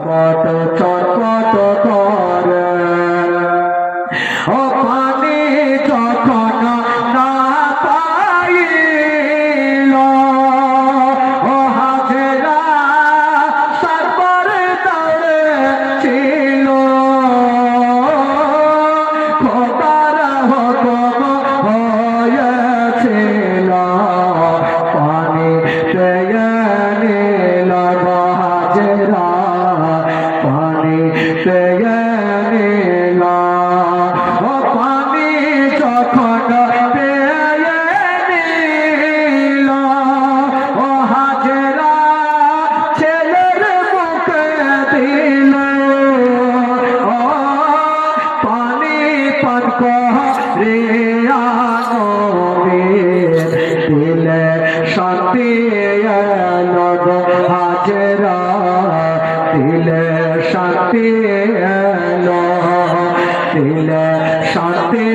ছটপট ছটপট করে ও পানি যখন না পাইল ও হাজেরা সরবরে দৌড়ে ছিল খোদার হুকুম হয়েছিল পানি পেয়ে নিল হাজেরা পানি পেয়ে নিল ও পানি যখন পেয়ে নিল ও হাজেরা ছেলের মুখে দিল ও পানি পান করিয়া দিলে শান্তি এলো হাজেরা দিলে শান্তি এলো দিলে শান্তি